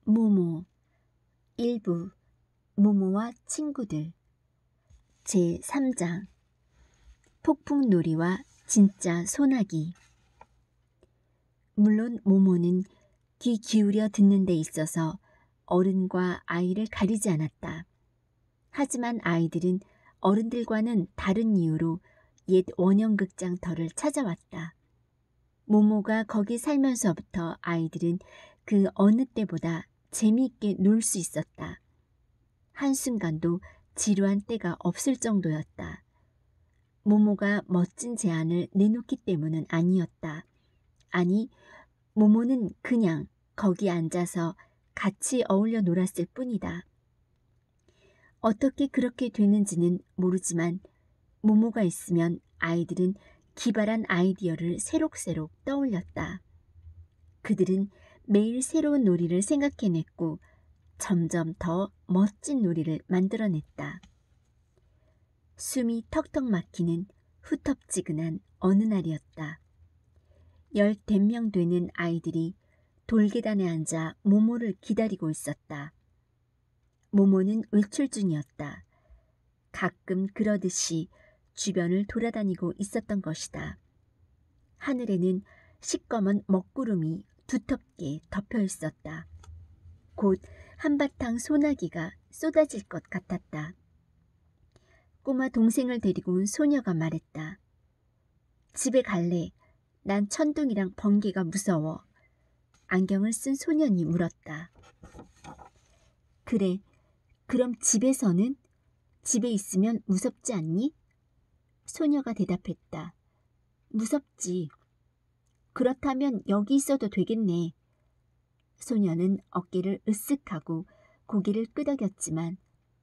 모모 일부 모모와 친구들 제3장 폭풍놀이와 진짜 소나기. 물론 모모는 귀 기울여 듣는 데 있어서 어른과 아이를 가리지 않았다. 하지만 아이들은 어른들과는 다른 이유로 옛 원형극장터를 찾아왔다. 모모가 거기 살면서부터 아이들은 그 어느 때보다 재미있게 놀 수 있었다. 한순간도 지루한 때가 없을 정도였다. 모모가 멋진 제안을 내놓기 때문은 아니었다. 아니, 모모는 그냥 거기 앉아서 같이 어울려 놀았을 뿐이다. 어떻게 그렇게 되는지는 모르지만 모모가 있으면 아이들은 기발한 아이디어를 새록새록 떠올렸다. 그들은 매일 새로운 놀이를 생각해냈고 점점 더 멋진 놀이를 만들어냈다. 숨이 턱턱 막히는 후텁지근한 어느 날이었다. 10명 되는 아이들이 돌계단에 앉아 모모를 기다리고 있었다. 모모는 외출 중이었다. 가끔 그러듯이 주변을 돌아다니고 있었던 것이다. 하늘에는 시꺼먼 먹구름이 두텁게 덮여 있었다. 곧 한바탕 소나기가 쏟아질 것 같았다. 꼬마 동생을 데리고 온 소녀가 말했다. 집에 갈래. 난 천둥이랑 번개가 무서워. 안경을 쓴 소년이 물었다. 그래, 그럼 집에서는? 집에 있으면 무섭지 않니? 소녀가 대답했다. 무섭지. 그렇다면 여기 있어도 되겠네. 소녀는 어깨를 으쓱하고 고개를 끄덕였지만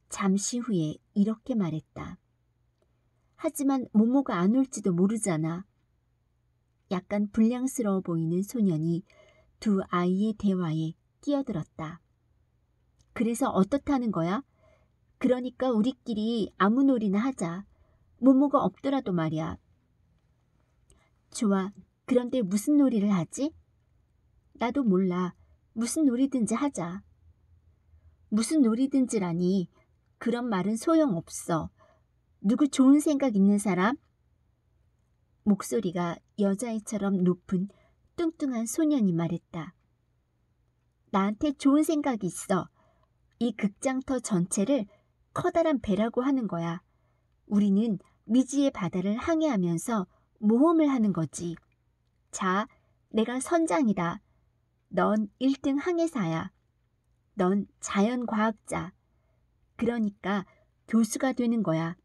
잠시 후에 이렇게 말했다. 하지만 모모가 안 올지도 모르잖아. 약간 불량스러워 보이는 소년이 두 아이의 대화에 끼어들었다. 그래서 어떻다는 거야? 그러니까 우리끼리 아무 놀이나 하자. 모모가 없더라도 말이야. 좋아. 그런데 무슨 놀이를 하지? 나도 몰라. 무슨 놀이든지 하자. 무슨 놀이든지라니. 그런 말은 소용없어. 누구 좋은 생각 있는 사람? 목소리가 여자애처럼 높은 뚱뚱한 소년이 말했다. 나한테 좋은 생각이 있어. 이 극장터 전체를 커다란 배라고 하는 거야. 우리는 미지의 바다를 항해하면서 모험을 하는 거지. 자, 내가 선장이다. 넌 1등 항해사야. 넌 자연과학자. 그러니까 교수가 되는 거야.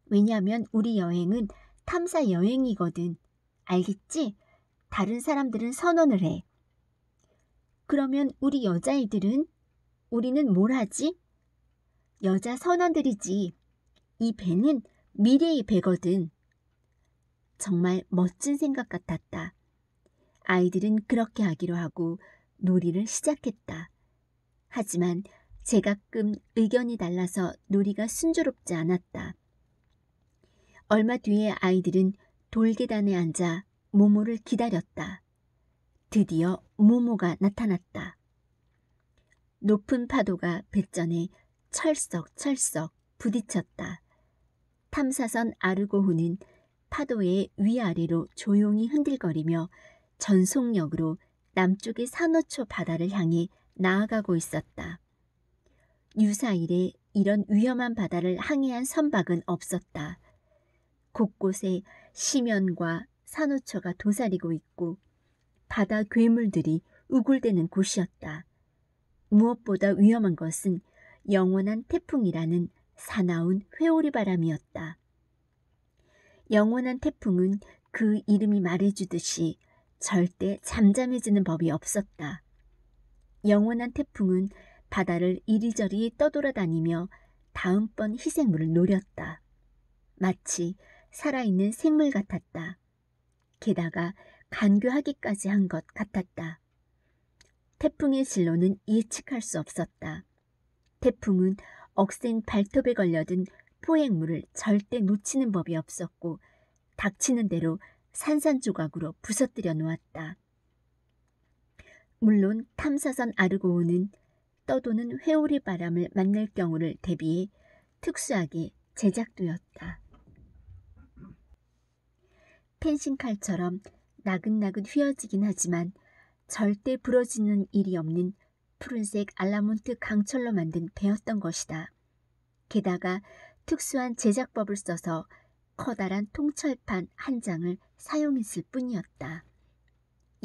왜냐하면 우리 여행은 탐사 여행이거든. 알겠지? 다른 사람들은 선언을 해. 그러면 우리 여자애들은? 우리는 뭘 하지? 여자 선원들이지. 이 배는 미래의 배거든. 정말 멋진 생각 같았다. 아이들은 그렇게 하기로 하고 놀이를 시작했다. 하지만 제가끔 의견이 달라서 놀이가 순조롭지 않았다. 얼마 뒤에 아이들은 돌계단에 앉아 모모를 기다렸다. 드디어 모모가 나타났다. 높은 파도가 뱃전에 철썩철썩 부딪혔다. 탐사선 아르고호는 파도의 위아래로 조용히 흔들거리며 전속력으로 남쪽의 산호초 바다를 향해 나아가고 있었다. 유사일에 이런 위험한 바다를 항해한 선박은 없었다. 곳곳에 심연과 산호초가 도사리고 있고 바다 괴물들이 우글대는 곳이었다. 무엇보다 위험한 것은 영원한 태풍이라는 사나운 회오리 바람이었다. 영원한 태풍은 그 이름이 말해주듯이 절대 잠잠해지는 법이 없었다. 영원한 태풍은 바다를 이리저리 떠돌아다니며 다음번 희생물을 노렸다. 마치 살아있는 생물 같았다. 게다가 간교하기까지 한 것 같았다. 태풍의 진로는 예측할 수 없었다. 태풍은 억센 발톱에 걸려든 포획물을 절대 놓치는 법이 없었고 닥치는 대로 산산조각으로 부서뜨려 놓았다. 물론 탐사선 아르고우는 떠도는 회오리 바람을 만날 경우를 대비해 특수하게 제작되었다. 펜싱칼처럼 나긋나긋 휘어지긴 하지만 절대 부러지는 일이 없는 푸른색 알라몬트 강철로 만든 배였던 것이다. 게다가 특수한 제작법을 써서 커다란 통철판 한 장을 사용했을 뿐이었다.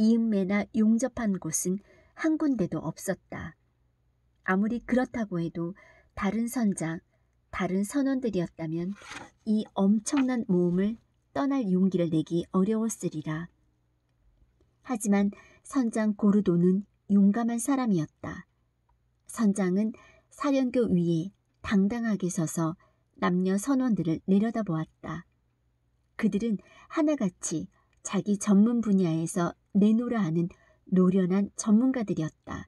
이음매나 용접한 곳은 한 군데도 없었다. 아무리 그렇다고 해도 다른 선장, 다른 선원들이었다면 이 엄청난 모험을 떠날 용기를 내기 어려웠으리라. 하지만 선장 고르도는 용감한 사람이었다. 선장은 사령교 위에 당당하게 서서 남녀 선원들을 내려다보았다. 그들은 하나같이 자기 전문 분야에서 내노라 하는 노련한 전문가들이었다.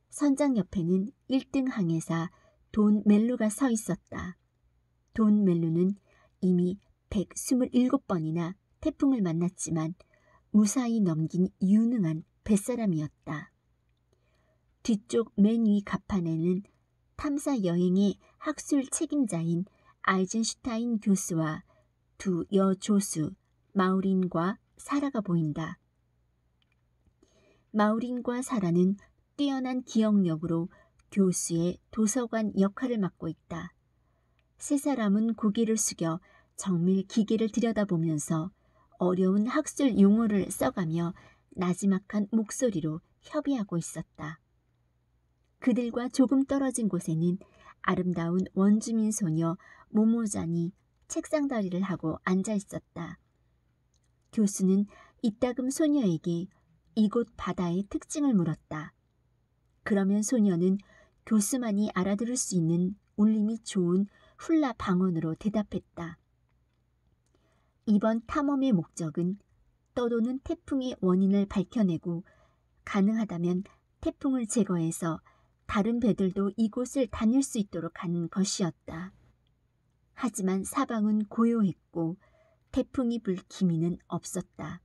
선장 옆에는 1등 항해사 돈 멜루가 서 있었다. 돈 멜루는 이미 127번이나 태풍을 만났지만 무사히 넘긴 유능한 뱃사람이었다. 뒤쪽 맨 위 갑판에는 탐사 여행의 학술 책임자인 아이젠슈타인 교수와 두 여조수 마우린과 사라가 보인다. 마우린과 사라는 뛰어난 기억력으로 교수의 도서관 역할을 맡고 있다. 세 사람은 고개를 숙여 정밀 기계를 들여다보면서 어려운 학술 용어를 써가며 나지막한 목소리로 협의하고 있었다. 그들과 조금 떨어진 곳에는 아름다운 원주민 소녀 모모잔이 책상다리를 하고 앉아 있었다. 교수는 이따금 소녀에게 이곳 바다의 특징을 물었다. 그러면 소녀는 교수만이 알아들을 수 있는 울림이 좋은 훌라 방언으로 대답했다. 이번 탐험의 목적은 떠도는 태풍의 원인을 밝혀내고 가능하다면 태풍을 제거해서 다른 배들도 이곳을 다닐 수 있도록 하는 것이었다. 하지만 사방은 고요했고 태풍이 불 기미는 없었다.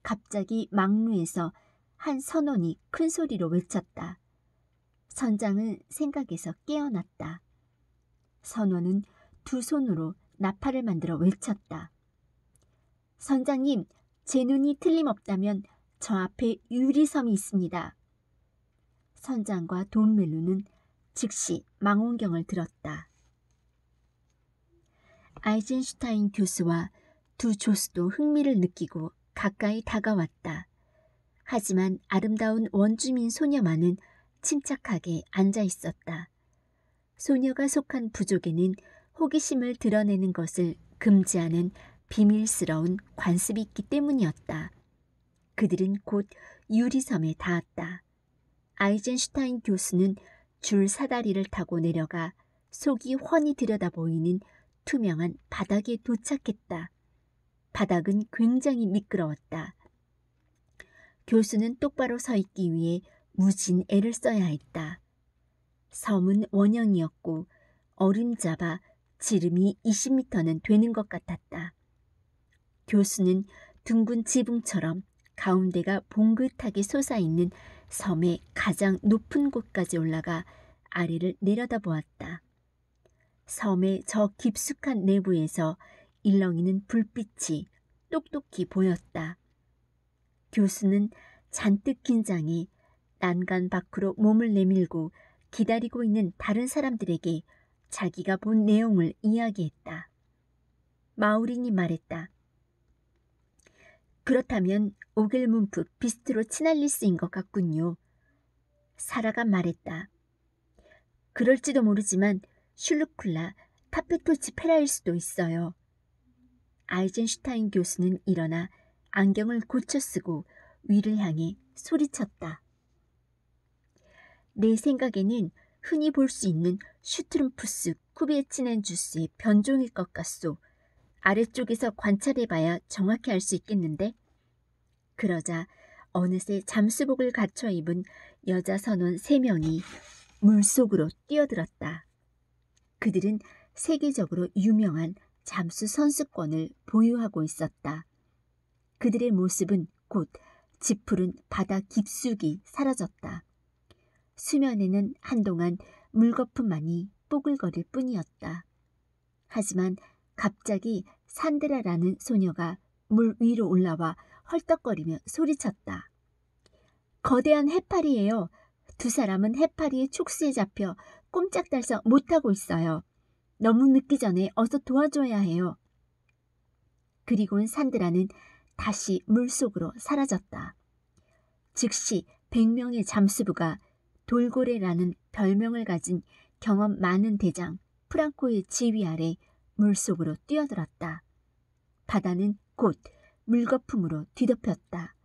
갑자기 막루에서 한 선원이 큰 소리로 외쳤다. 선장은 생각에서 깨어났다. 선원은 두 손으로 나팔을 만들어 외쳤다. 선장님, 제 눈이 틀림없다면 저 앞에 유리섬이 있습니다. 선장과 돈 멜루는 즉시 망원경을 들었다. 아이젠슈타인 교수와 두 조수도 흥미를 느끼고 가까이 다가왔다. 하지만 아름다운 원주민 소녀만은 침착하게 앉아 있었다. 소녀가 속한 부족에는 호기심을 드러내는 것을 금지하는 비밀스러운 관습이 있기 때문이었다. 그들은 곧 유리섬에 닿았다. 아이젠슈타인 교수는 줄 사다리를 타고 내려가 속이 훤히 들여다 보이는 투명한 바닥에 도착했다. 바닥은 굉장히 미끄러웠다. 교수는 똑바로 서 있기 위해 무진 애를 써야 했다. 섬은 원형이었고 어림잡아 지름이 20m는 되는 것 같았다. 교수는 둥근 지붕처럼 가운데가 봉긋하게 솟아있는 섬의 가장 높은 곳까지 올라가 아래를 내려다보았다. 섬의 저 깊숙한 내부에서 일렁이는 불빛이 똑똑히 보였다. 교수는 잔뜩 긴장해 난간 밖으로 몸을 내밀고 기다리고 있는 다른 사람들에게 자기가 본 내용을 이야기했다. 마우린이 말했다. 그렇다면 오겔문프 비스트로 치날리스인 것 같군요. 사라가 말했다. 그럴지도 모르지만 슐루클라 타페토치 페라일 수도 있어요. 아이젠슈타인 교수는 일어나 안경을 고쳐 쓰고 위를 향해 소리쳤다. 내 생각에는 흔히 볼 수 있는 슈트룸푸스 쿠비에치넨주스의 변종일 것 같소. 아래쪽에서 관찰해봐야 정확히 알 수 있겠는데? 그러자 어느새 잠수복을 갖춰 입은 여자 선원 3명이 물속으로 뛰어들었다. 그들은 세계적으로 유명한 잠수 선수권을 보유하고 있었다. 그들의 모습은 곧 짙푸른 바다 깊숙이 사라졌다. 수면에는 한동안 물거품만이 뽀글거릴 뿐이었다. 하지만 갑자기 산드라라는 소녀가 물 위로 올라와 헐떡거리며 소리쳤다. 거대한 해파리예요. 두 사람은 해파리의 촉수에 잡혀 꼼짝달싹 못하고 있어요. 너무 늦기 전에 어서 도와줘야 해요. 그리고는 산드라는 다시 물속으로 사라졌다. 즉시 100명의 잠수부가 돌고래라는 별명을 가진 경험 많은 대장 프랑코의 지휘 아래 물속으로 뛰어들었다. 바다는 곧 물거품으로 뒤덮였다.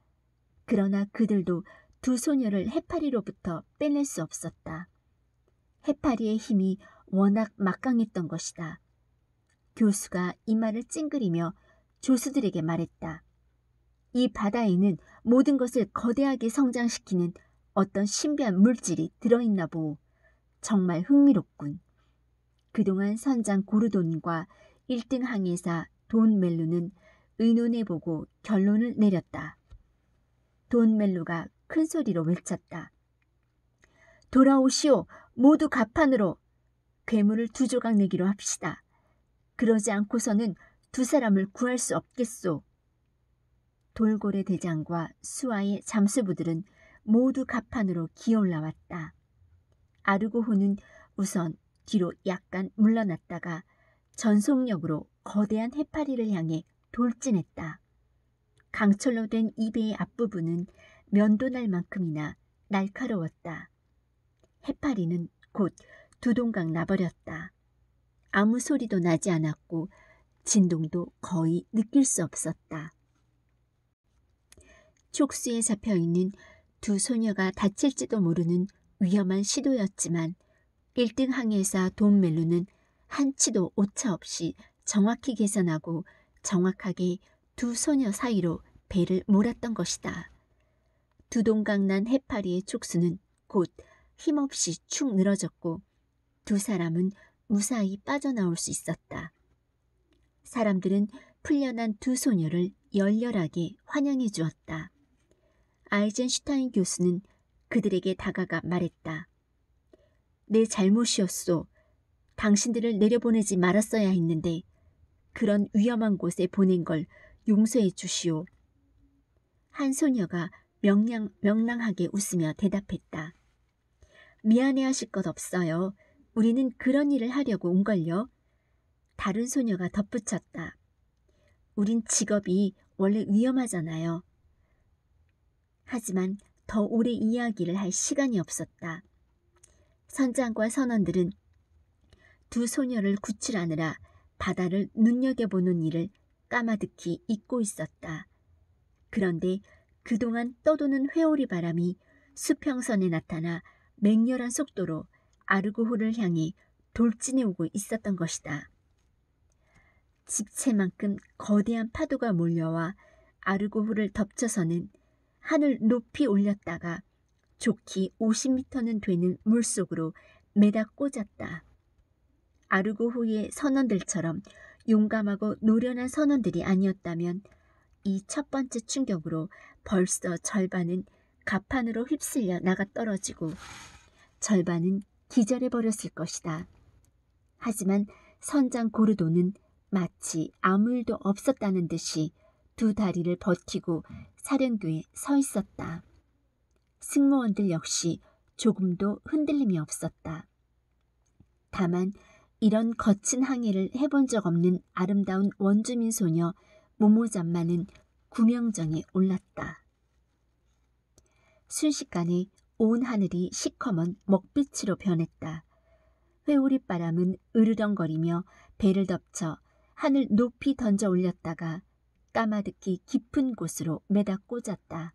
그러나 그들도 두 소녀를 해파리로부터 빼낼 수 없었다. 해파리의 힘이 워낙 막강했던 것이다. 교수가 이마를 찡그리며 조수들에게 말했다. 이 바다에는 모든 것을 거대하게 성장시키는 어떤 신비한 물질이 들어있나 보오. 정말 흥미롭군. 그동안 선장 고르돈과 1등 항해사 돈 멜루는 의논해보고 결론을 내렸다. 돈 멜루가 큰 소리로 외쳤다. 돌아오시오. 모두 갑판으로. 괴물을 2조각 내기로 합시다. 그러지 않고서는 두 사람을 구할 수 없겠소. 돌고래 대장과 수하의 잠수부들은 모두 갑판으로 기어올라왔다. 아르고호는 우선 뒤로 약간 물러났다가 전속력으로 거대한 해파리를 향해 돌진했다. 강철로 된 이 배의 앞부분은 면도날 만큼이나 날카로웠다. 해파리는 곧 두동강 나버렸다. 아무 소리도 나지 않았고 진동도 거의 느낄 수 없었다. 촉수에 잡혀있는 두 소녀가 다칠지도 모르는 위험한 시도였지만 1등 항해사 돈 멜루는 한치도 오차 없이 정확히 계산하고 정확하게 두 소녀 사이로 배를 몰았던 것이다. 두동강 난 해파리의 촉수는 곧 힘없이 축 늘어졌고 두 사람은 무사히 빠져나올 수 있었다. 사람들은 풀려난 두 소녀를 열렬하게 환영해 주었다. 아이젠슈타인 교수는 그들에게 다가가 말했다. 내 잘못이었소. 당신들을 내려보내지 말았어야 했는데 그런 위험한 곳에 보낸 걸 용서해 주시오. 한 소녀가 명랑하게 웃으며 대답했다. 미안해하실 것 없어요. 우리는 그런 일을 하려고 온걸요. 다른 소녀가 덧붙였다. 우린 직업이 원래 위험하잖아요. 하지만 더 오래 이야기를 할 시간이 없었다. 선장과 선원들은 두 소녀를 구출하느라 바다를 눈여겨보는 일을 까마득히 잊고 있었다. 그런데 그동안 떠도는 회오리 바람이 수평선에 나타나 맹렬한 속도로 아르고호를 향해 돌진해 오고 있었던 것이다. 집채만큼 거대한 파도가 몰려와 아르고호를 덮쳐서는 하늘 높이 올렸다가 좋기 50m는 되는 물속으로 매다 꽂았다. 아르고호의 선원들처럼 용감하고 노련한 선원들이 아니었다면 이 첫 번째 충격으로 벌써 절반은 갑판으로 휩쓸려 나가 떨어지고 절반은 기절해버렸을 것이다. 하지만 선장 고르도는 마치 아무 일도 없었다는 듯이 두 다리를 버티고 사령교에 서 있었다. 승무원들 역시 조금도 흔들림이 없었다. 다만 이런 거친 항해를 해본 적 없는 아름다운 원주민 소녀 모모잠마는 구명정에 올랐다. 순식간에 온 하늘이 시커먼 먹빛으로 변했다. 회오리바람은 으르렁거리며 배를 덮쳐 하늘 높이 던져 올렸다가 까마득히 깊은 곳으로 매다 꽂았다.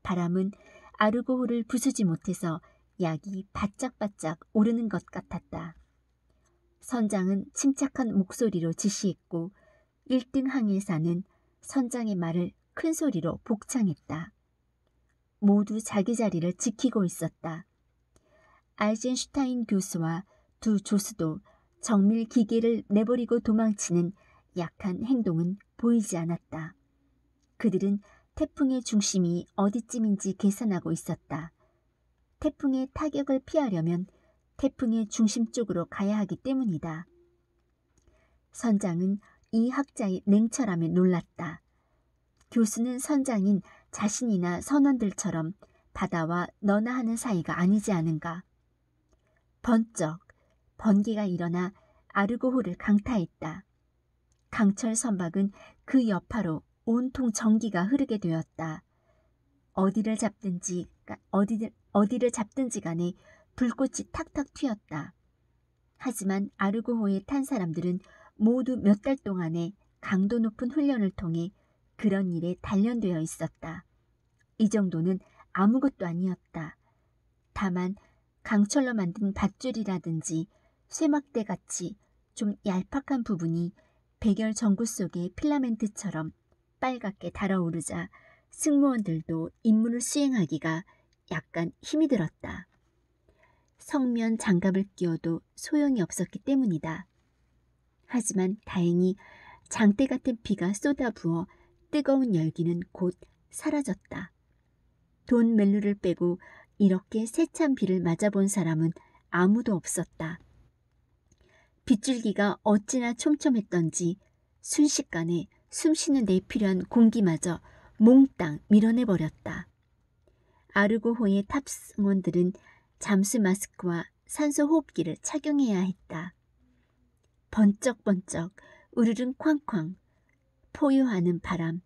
바람은 아르고호를 부수지 못해서 약이 바짝바짝 오르는 것 같았다. 선장은 침착한 목소리로 지시했고 1등 항해사는 선장의 말을 큰 소리로 복창했다. 모두 자기 자리를 지키고 있었다. 아이젠슈타인 교수와 두 조수도 정밀 기계를 내버리고 도망치는 약한 행동은 보이지 않았다. 그들은 태풍의 중심이 어디쯤인지 계산하고 있었다. 태풍의 타격을 피하려면 태풍의 중심 쪽으로 가야 하기 때문이다. 선장은 이 학자의 냉철함에 놀랐다. 교수는 선장인 자신이나 선원들처럼 바다와 너나 하는 사이가 아니지 않은가. 번쩍 번개가 일어나 아르고호를 강타했다. 강철 선박은 그 여파로 온통 전기가 흐르게 되었다. 어디를 잡든지 간에 불꽃이 탁탁 튀었다. 하지만 아르고호에 탄 사람들은 모두 몇 달 동안의 강도 높은 훈련을 통해 그런 일에 단련되어 있었다. 이 정도는 아무것도 아니었다. 다만 강철로 만든 밧줄이라든지 쇠막대같이 좀 얄팍한 부분이 백열 전구 속의 필라멘트처럼 빨갛게 달아오르자 승무원들도 임무를 수행하기가 약간 힘이 들었다. 성면 장갑을 끼워도 소용이 없었기 때문이다. 하지만 다행히 장대 같은 비가 쏟아부어 뜨거운 열기는 곧 사라졌다. 돈 멜루를 빼고 이렇게 세찬 비를 맞아본 사람은 아무도 없었다. 빗줄기가 어찌나 촘촘했던지 순식간에 숨쉬는 데 필요한 공기마저 몽땅 밀어내버렸다. 아르고호의 탑승원들은 잠수 마스크와 산소 호흡기를 착용해야 했다. 번쩍번쩍 우르릉 쾅쾅 포효하는 바람,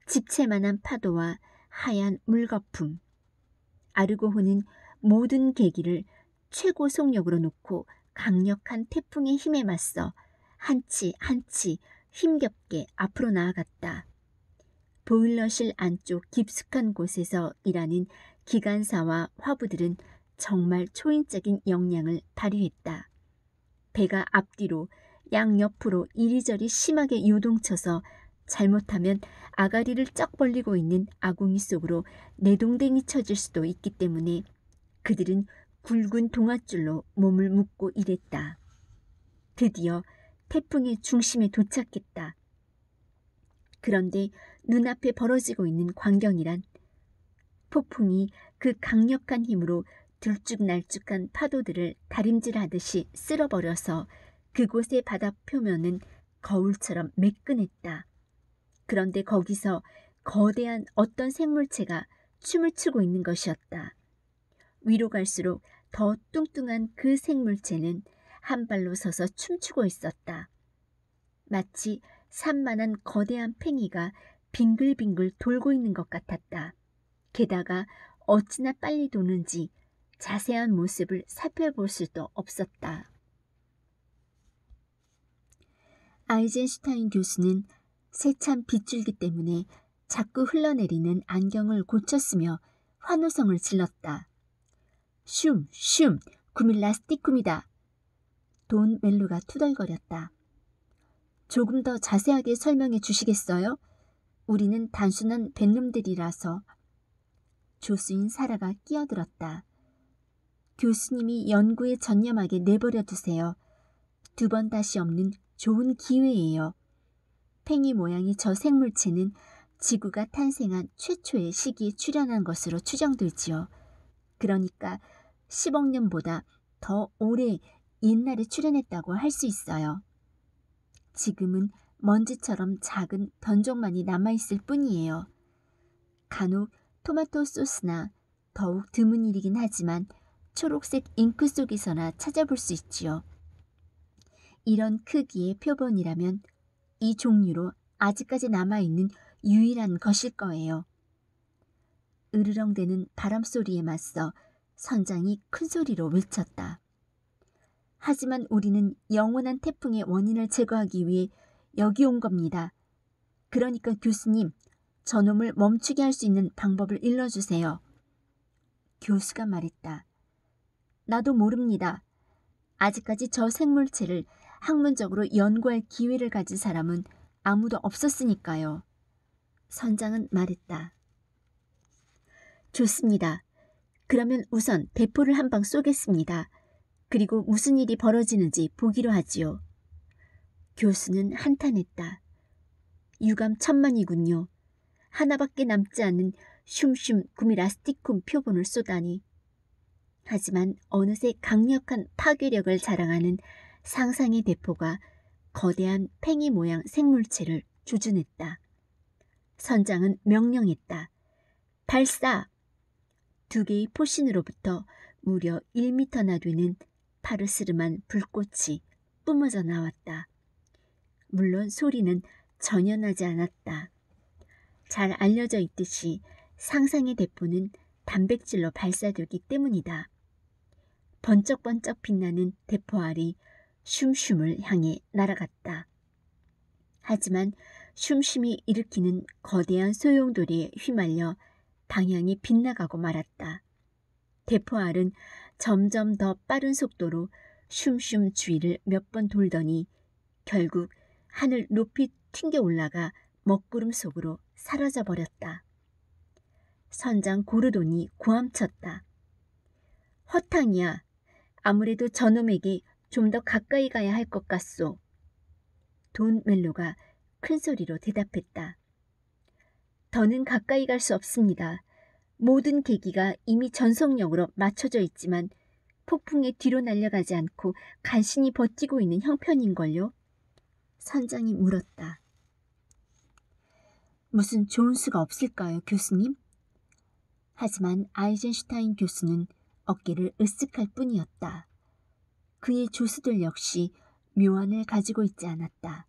집채만한 파도와 하얀 물거품. 아르고호는 모든 계기를 최고 속력으로 놓고 강력한 태풍의 힘에 맞서 한치 한치 힘겹게 앞으로 나아갔다. 보일러실 안쪽 깊숙한 곳에서 일하는 기관사와 화부들은 정말 초인적인 역량을 발휘했다. 배가 앞뒤로 양옆으로 이리저리 심하게 요동쳐서 잘못하면 아가리를 쩍 벌리고 있는 아궁이 속으로 내동댕이 쳐질 수도 있기 때문에 그들은 굵은 동아줄로 몸을 묶고 일했다. 드디어 태풍의 중심에 도착했다. 그런데 눈앞에 벌어지고 있는 광경이란 폭풍이 그 강력한 힘으로 들쭉날쭉한 파도들을 다림질하듯이 쓸어버려서 그곳의 바다 표면은 거울처럼 매끈했다. 그런데 거기서 거대한 어떤 생물체가 춤을 추고 있는 것이었다. 위로 갈수록 더 뚱뚱한 그 생물체는 한 발로 서서 춤추고 있었다. 마치 산만한 거대한 팽이가 빙글빙글 돌고 있는 것 같았다. 게다가 어찌나 빨리 도는지 자세한 모습을 살펴볼 수도 없었다. 아이젠슈타인 교수는 세찬 빗줄기 때문에 자꾸 흘러내리는 안경을 고쳤으며 환호성을 질렀다. 슘, 슘, 구밀라스티쿰이다. 돈 멜루가 투덜거렸다. 조금 더 자세하게 설명해 주시겠어요? 우리는 단순한 뱃놈들이라서. 조수인 사라가 끼어들었다. 교수님이 연구에 전념하게 내버려 두세요. 두 번 다시 없는 좋은 기회예요. 팽이 모양의 저 생물체는 지구가 탄생한 최초의 시기에 출현한 것으로 추정되지요. 그러니까 10억 년보다 더 오래 옛날에 출현했다고 할 수 있어요. 지금은 먼지처럼 작은 변종만이 남아있을 뿐이에요. 간혹 토마토 소스나 더욱 드문 일이긴 하지만 초록색 잉크 속에서나 찾아볼 수 있지요. 이런 크기의 표본이라면 이 종류로 아직까지 남아있는 유일한 것일 거예요. 으르렁대는 바람소리에 맞서 선장이 큰 소리로 외쳤다. 하지만 우리는 영원한 태풍의 원인을 제거하기 위해 여기 온 겁니다. 그러니까 교수님, 저놈을 멈추게 할 수 있는 방법을 일러주세요. 교수가 말했다. 나도 모릅니다. 아직까지 저 생물체를 학문적으로 연구할 기회를 가진 사람은 아무도 없었으니까요. 선장은 말했다. 좋습니다. 그러면 우선 대포를 한 방 쏘겠습니다. 그리고 무슨 일이 벌어지는지 보기로 하지요. 교수는 한탄했다. 유감천만이군요. 하나밖에 남지 않은 슘슘 구미라스티쿰 표본을 쏘다니. 하지만 어느새 강력한 파괴력을 자랑하는 상상의 대포가 거대한 팽이 모양 생물체를 조준했다. 선장은 명령했다. 발사! 2개의 포신으로부터 무려 1미터나 되는 파르스름한 불꽃이 뿜어져 나왔다. 물론 소리는 전혀 나지 않았다. 잘 알려져 있듯이 상상의 대포는 단백질로 발사되기 때문이다. 번쩍번쩍 빛나는 대포알이 슘슘을 향해 날아갔다. 하지만 슘슘이 일으키는 거대한 소용돌이에 휘말려 방향이 빗나가고 말았다. 대포알은 점점 더 빠른 속도로 슘슘 주위를 몇 번 돌더니 결국 하늘 높이 튕겨 올라가 먹구름 속으로 사라져 버렸다. 선장 고르돈이 고함쳤다. 허탕이야. 아무래도 저놈에게 좀 더 가까이 가야 할 것 같소. 돈 멜로가 큰 소리로 대답했다. 더는 가까이 갈 수 없습니다. 모든 계기가 이미 전속력으로 맞춰져 있지만 폭풍에 뒤로 날려가지 않고 간신히 버티고 있는 형편인걸요? 선장이 물었다. 무슨 좋은 수가 없을까요, 교수님? 하지만 아이젠슈타인 교수는 어깨를 으쓱할 뿐이었다. 그의 조수들 역시 묘안을 가지고 있지 않았다.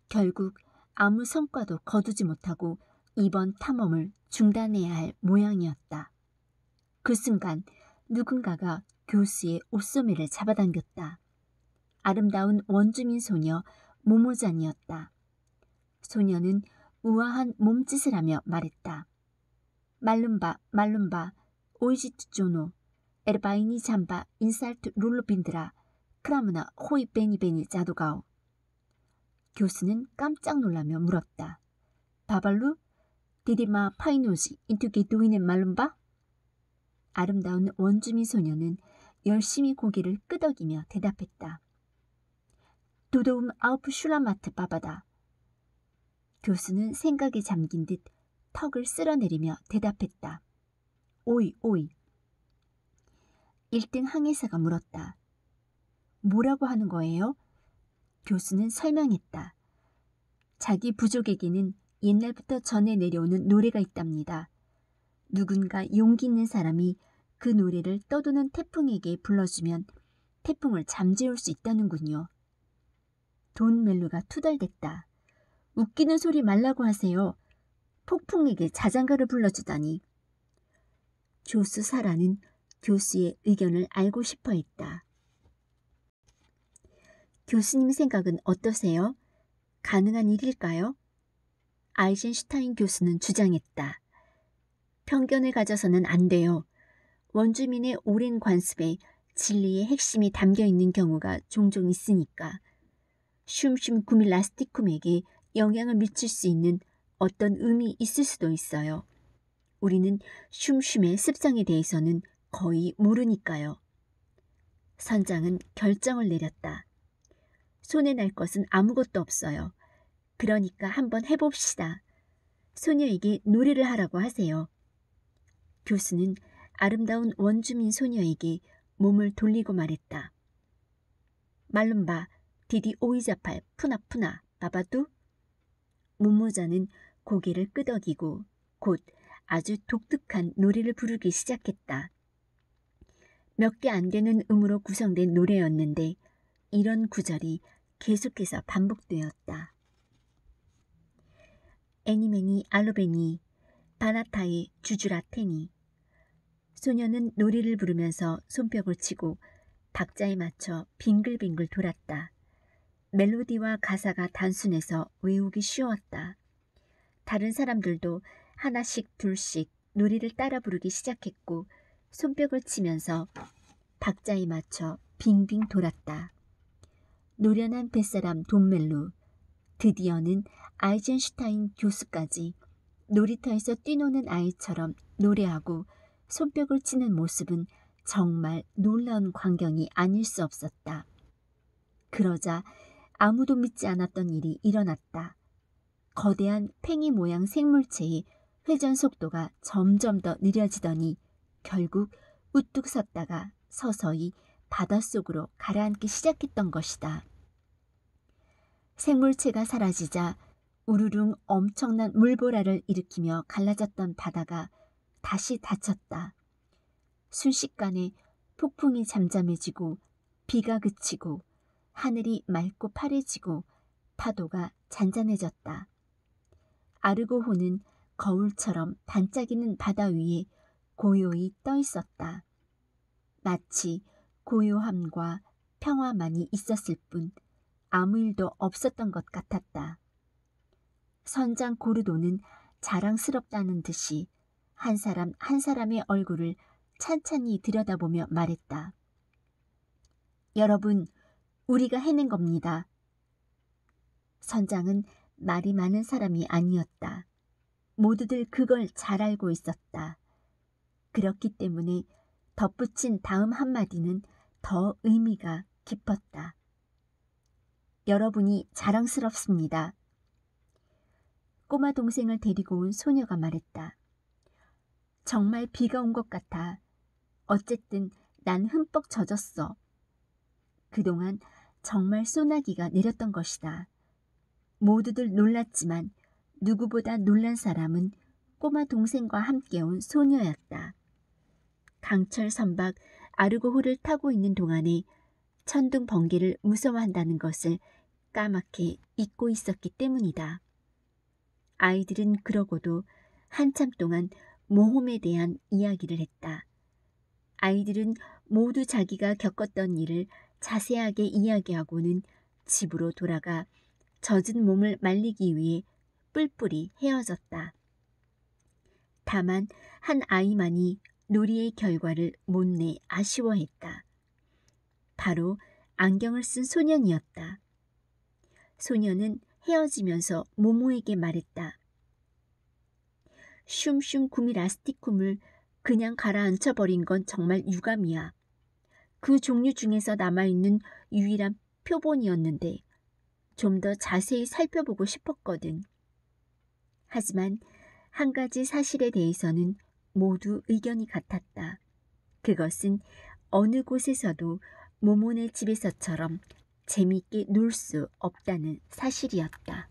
결국 아무 성과도 거두지 못하고 이번 탐험을 중단해야 할 모양이었다. 그 순간 누군가가 교수의 옷소매를 잡아당겼다. 아름다운 원주민 소녀 모모잔이었다. 소녀는 우아한 몸짓을 하며 말했다. 말룸바, 말룸바, 오이지투 조노, 에르바이니 잠바, 인살트 룰루빈드라, 크라무나 호이 베니베니 자도가오. 교수는 깜짝 놀라며 물었다. 바발루? 디디마 파이노지 인투게 도이는 말룸바? 아름다운 원주민 소녀는 열심히 고개를 끄덕이며 대답했다. 도도움 아우프 슈라마트 바바다. 교수는 생각에 잠긴 듯 턱을 쓸어내리며 대답했다. 오이, 오이. 1등 항해사가 물었다. 뭐라고 하는 거예요? 교수는 설명했다. 자기 부족에게는 옛날부터 전해 내려오는 노래가 있답니다. 누군가 용기 있는 사람이 그 노래를 떠도는 태풍에게 불러주면 태풍을 잠재울 수 있다는군요. 돈 멜로가 투덜댔다. 웃기는 소리 말라고 하세요. 폭풍에게 자장가를 불러주다니. 조수 사라는 교수의 의견을 알고 싶어 했다. 교수님 생각은 어떠세요? 가능한 일일까요? 아이젠슈타인 교수는 주장했다. 편견을 가져서는 안 돼요. 원주민의 오랜 관습에 진리의 핵심이 담겨 있는 경우가 종종 있으니까. 슘슘 구밀라스티쿰에게 영향을 미칠 수 있는 어떤 음이 있을 수도 있어요. 우리는 슘슘의 습성에 대해서는 거의 모르니까요. 선장은 결정을 내렸다. 손에 날 것은 아무것도 없어요. 그러니까 한번 해봅시다. 소녀에게 노래를 하라고 하세요. 교수는 아름다운 원주민 소녀에게 몸을 돌리고 말했다. 말룸바, 디디 오이자팔, 푸나푸나, 바바두? 모모자는 고개를 끄덕이고 곧 아주 독특한 노래를 부르기 시작했다. 몇 개 안 되는 음으로 구성된 노래였는데 이런 구절이 계속해서 반복되었다. 애니메니 알로베니 바나타이 주주라테니. 소녀는 노래를 부르면서 손뼉을 치고 박자에 맞춰 빙글빙글 돌았다. 멜로디와 가사가 단순해서 외우기 쉬웠다. 다른 사람들도 하나씩 둘씩 노래를 따라 부르기 시작했고 손뼉을 치면서 박자에 맞춰 빙빙 돌았다. 노련한 뱃사람 돈멜로, 드디어는 아이젠슈타인 교수까지 놀이터에서 뛰노는 아이처럼 노래하고 손뼉을 치는 모습은 정말 놀라운 광경이 아닐 수 없었다. 그러자 아무도 믿지 않았던 일이 일어났다. 거대한 팽이 모양 생물체의 회전 속도가 점점 더 느려지더니 결국 우뚝 섰다가 서서히 바닷속으로 가라앉기 시작했던 것이다. 생물체가 사라지자 우르릉 엄청난 물보라를 일으키며 갈라졌던 바다가 다시 닫혔다. 순식간에 폭풍이 잠잠해지고 비가 그치고 하늘이 맑고 파래지고 파도가 잔잔해졌다. 아르고호는 거울처럼 반짝이는 바다 위에 고요히 떠 있었다. 마치 고요함과 평화만이 있었을 뿐 아무 일도 없었던 것 같았다. 선장 고르도는 자랑스럽다는 듯이 한 사람 한 사람의 얼굴을 찬찬히 들여다보며 말했다. 여러분, 우리가 해낸 겁니다. 선장은 말이 많은 사람이 아니었다. 모두들 그걸 잘 알고 있었다. 그렇기 때문에 덧붙인 다음 한마디는 더 의미가 깊었다. 여러분이 자랑스럽습니다. 꼬마 동생을 데리고 온 소녀가 말했다. 정말 비가 온 것 같아. 어쨌든 난 흠뻑 젖었어. 그동안 정말 소나기가 내렸던 것이다. 모두들 놀랐지만 누구보다 놀란 사람은 꼬마 동생과 함께 온 소녀였다. 강철 선박 아르고호를 타고 있는 동안에 천둥 번개를 무서워한다는 것을 까맣게 잊고 있었기 때문이다. 아이들은 그러고도 한참 동안 모험에 대한 이야기를 했다. 아이들은 모두 자기가 겪었던 일을 자세하게 이야기하고는 집으로 돌아가 젖은 몸을 말리기 위해 뿔뿔이 헤어졌다. 다만 한 아이만이 놀이의 결과를 못내 아쉬워했다. 바로 안경을 쓴 소년이었다. 소년은 헤어지면서 모모에게 말했다. 슝슝 구미 라스티쿰을 그냥 가라앉혀버린 건 정말 유감이야. 그 종류 중에서 남아있는 유일한 표본이었는데 좀 더 자세히 살펴보고 싶었거든. 하지만 한 가지 사실에 대해서는 모두 의견이 같았다. 그것은 어느 곳에서도 모모네 집에서처럼 재미있게 놀 수 없다는 사실이었다.